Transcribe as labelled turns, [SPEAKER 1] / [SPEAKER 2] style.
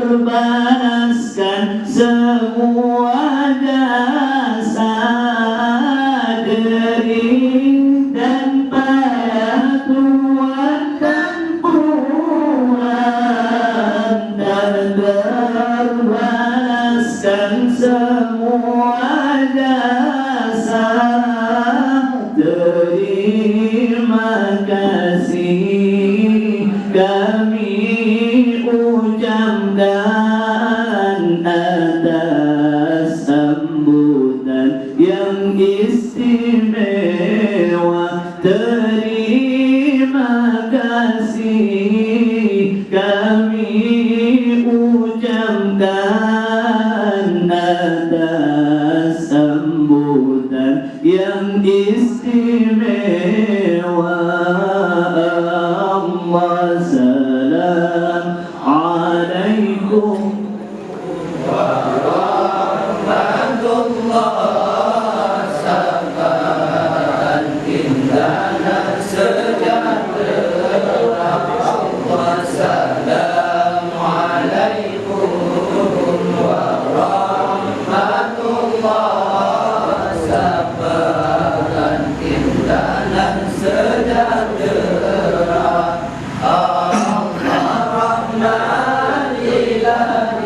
[SPEAKER 1] terbalaskan semua jasa dering dan payah Tuhan dan Puan, dan terbalaskan semua jasa. Terima kasih kami ucapkan atas sambutan yang istimewa. Terima kasih kami ucapkan atas sambutan yang istimewa. Allah salam alaikum warahmatullah salam indana sejahtera. Allah salam alaikum warahmatullah salam indana sejahtera. Allah Rahman ilahi